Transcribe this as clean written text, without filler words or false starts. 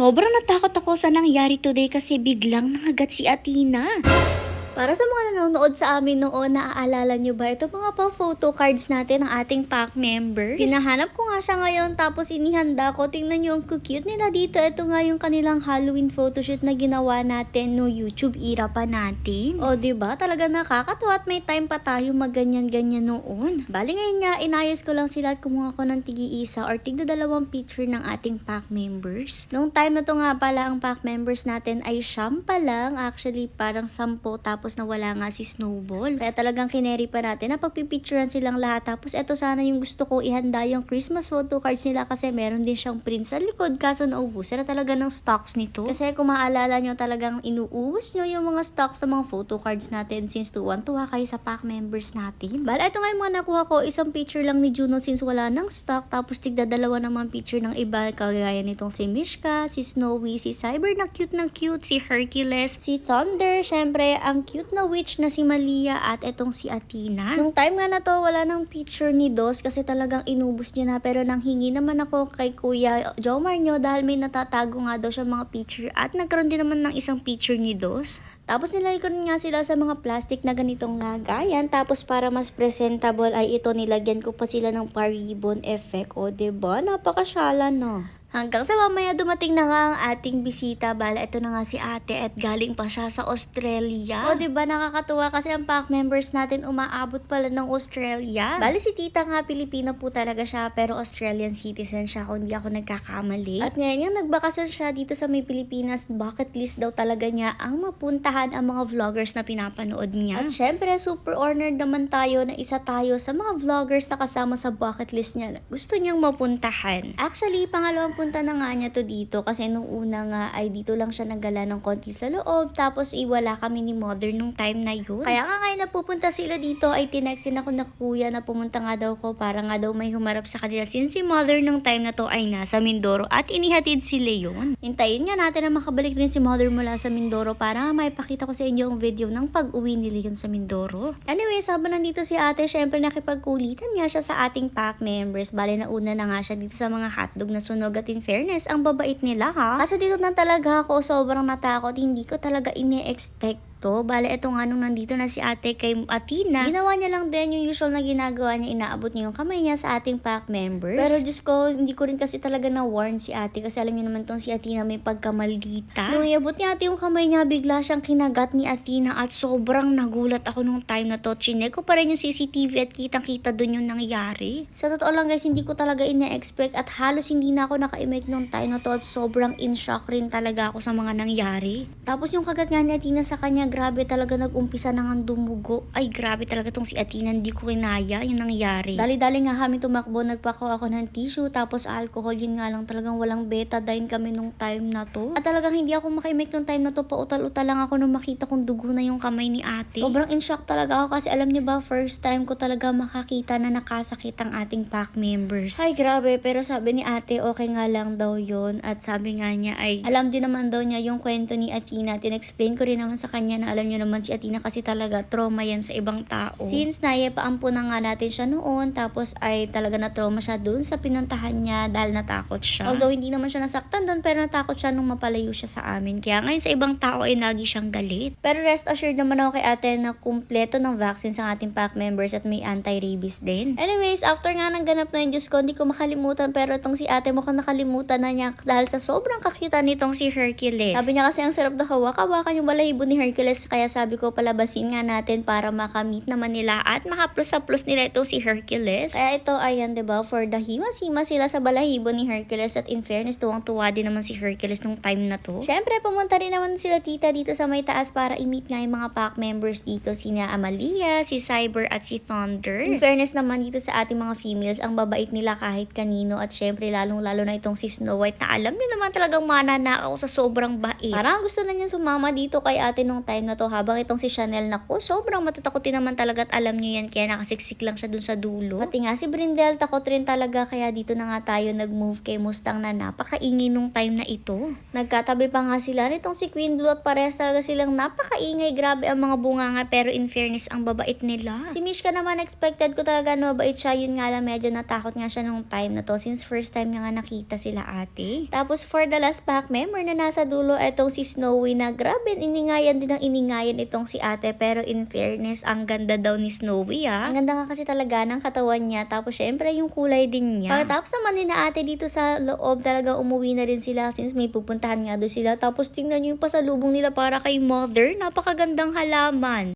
Sobrang natakot ako sa nangyari today kasi biglang nangagat si Athena. Para sa mga nanonood sa amin noon, naaalala nyo ba ito mga pa-photo cards natin ng ating pack members? Pinahanap ko nga siya ngayon tapos inihanda ko. Tingnan nyo ang cute nila dito. Ito nga yung kanilang Halloween photoshoot na ginawa natin no YouTube era pa natin. O diba talaga nakakatuwa at may time pa tayo magganyan-ganyan noon. Bali ngayon nga, inayos ko lang sila at kumuha ko ng tigi-isa or tigda-dalawang picture ng ating pack members. Noong time na to nga pala ang pack members natin ay siyam pa lang. Actually parang 10 tapos nawala nga si Snowball. Kaya talagang kineri pa natin na pagpipicturean silang lahat. Tapos eto sana yung gusto ko ihanda yung Christmas photo cards nila kasi meron din siyang print sa likod kaso naubusan na talaga ng stocks nito. Kasi kung maalala nyo talagang inuubos nyo yung mga stocks ng mga photo cards natin since tuwan-tuwa kayo sa pack members natin. Bala, ito nga yung mga nakuha ko. Isang picture lang ni Juno since wala ng stock. Tapos tigda-dalawa naman picture ng iba kagaya nitong si Mishka, si Snowy, si Cyber na cute, si Hercules, si Thunder, syempre ang cute na witch na si Malia at etong si Athena. Nung time nga na to, wala nang picture ni Dos kasi talagang inubos niya na pero nang hingi naman ako kay Kuya Jomar nyo dahil may natatago nga daw siya mga picture at nagkaroon din naman ng isang picture ni Dos. Tapos nilagay ko nga sila sa mga plastic na ganitong lagayan. Tapos para mas presentable ay ito nilagyan ko pa sila ng pa-ribbon effect. O diba? Napakasyala no? Hanggang sa mamaya dumating na nga ang ating bisita. Bala, ito na nga si ate at galing pa siya sa Australia. O diba nakakatuwa kasi ang pack members natin umaabot pala ng Australia. Bali si tita nga Pilipino po talaga siya pero Australian citizen siya kung hindi ako nagkakamali. At ngayon nga nagbakasyon siya dito sa may Pilipinas. Bucket list daw talaga niya ang mapuntahan ang mga vloggers na pinapanood niya. At syempre super honored naman tayo na isa tayo sa mga vloggers na kasama sa bucket list niya na gusto niyang mapuntahan. Actually pangalawang punta na nga niya to dito kasi nung una nga ay dito lang siya nagala ng konti sa loob tapos iwala kami ni mother nung time na yun. Kaya nga ngayon napupunta sila dito ay tinextin ako na kuya na pumunta nga daw ko para nga daw may humarap sa kanila since si mother nung time na to ay nasa Mindoro at inihatid si Leon. Hintayin nga natin na makabalik rin si mother mula sa Mindoro para nga maipakita ko sa inyo ang video ng pag-uwi ni Leon sa Mindoro. Anyways, habang nandito si ate, syempre nakipagkulitan nga siya sa ating pack members. Bale na una na nga siya dito sa mga hotdog na sunog at in fairness, ang babait nila ha. Kasi dito na talaga ako sobrang natakot. Hindi ko talaga ine-expect to. Bale, ito nga nung nandito na si ate kay Athena, ginawa niya lang din yung usual na ginagawa niya, inaabot niya yung kamay niya sa ating pack members. Pero Diyos ko, hindi ko rin kasi talaga na-warn si ate kasi alam niyo naman tong si Athena may pagkamaldita. Nung iabot niya ate yung kamay niya, bigla siyang kinagat ni Athena at sobrang nagulat ako nung time na to. Chinek ko pa rin yung CCTV at kitang-kita dun yung nangyari. Sa totoo lang guys, hindi ko talaga ina-expect at halos hindi na ako naka-imake nung time na to at sobrang in-shock rin talaga ako sa mga nangyari. Tapos yung kagat nga ni Athena sa kanya, grabe talaga nag-umpisa na nga dumugo. Ay grabe talaga tong si Athena, hindi ko kinaya yung nangyari. Dali-dali nga kami tumakbo, nagpako ako ng tissue tapos alcohol, yun nga lang talagang walang betadine kami nung time na to. At talagang hindi ako makimake nung time na to, pautal-utal lang ako nung makita kong dugo na yung kamay ni ate. Sobrang in shock talaga ako kasi alam niyo ba, first time ko talaga makakita na nakasakit ang ating pack members. Ay grabe, pero sabi ni ate okay nga lang daw yun at sabi nga niya ay alam din naman daw niya yung kwento ni Athena. Tinexplain ko rin naman sa kanya na alam nyo naman si Athena kasi talaga trauma yan sa ibang tao. Since naipaampo na nga natin siya noon tapos ay talaga na trauma siya dun sa pinuntahan niya dahil natakot siya. Although hindi naman siya nasaktan dun pero natakot siya nung mapalayo siya sa amin. Kaya ngayon sa ibang tao ay lagi siyang galit. Pero rest assured naman ako kay ate na kumpleto ng vaccines ang ating pack members at may anti-rabies din. Anyways, after nga ng ganap na yun, Diyos ko, hindi ko makalimutan pero itong si ate mukhang nakalimutan na niya dahil sa sobrang kakyutan nitong si Hercules. Sabi niya kasi ang sarap na hawak-hawakan yung balahibo ni Hercules kaya sabi ko palabasin nga natin para makamit naman nila at makaplus sa plus nila ito si Hercules. Kaya ito ayan diba for the hiwas-himas sila sa balahibo ni Hercules at in fairness tuwang-tuwa din naman si Hercules nung time na to. Syempre pumunta rin naman sila tita dito sa may taas para i-meet nga yung mga pack members dito sina Amalia, si Cyber at si Thunder. In fairness naman dito sa ating mga females ang babait nila kahit kanino at syempre lalong-lalo na itong si Snow White na alam niyo naman talagang mananakaw sa sobrang bait. Parang gusto na niya sumama dito kay ate nung time time na to habang itong si Chanel nako, sobrang matatakotin naman talaga at alam nyo yan kaya nakasiksik lang siya dun sa dulo. Pati nga si Brindel takot rin talaga kaya dito na nga tayo nag-move kay Mustang na napakaingay nung time na ito. Nagkatabi pa nga sila nitong si Queen Blue at parehas talaga silang napakaingay, grabe ang mga bunganga pero in fairness ang babait nila. Si Mishka naman expected ko talaga na mabait siya, yun nga lang medyo natakot nga siya nung time na to since first time niya nga nakita sila ate. Tapos for the last pack member na nasa dulo etong si Snowy na grabe iningayan din ang iningayan itong si ate pero in fairness ang ganda daw ni Snowy Ang ganda nga kasi talaga ng katawan niya tapos syempre yung kulay din niya. Pagkatapos naman din na ate dito sa loob talaga umuwi na rin sila since may pupuntahan nga doon sila tapos tingnan niyo yung pasalubong nila para kay mother, napakagandang halaman.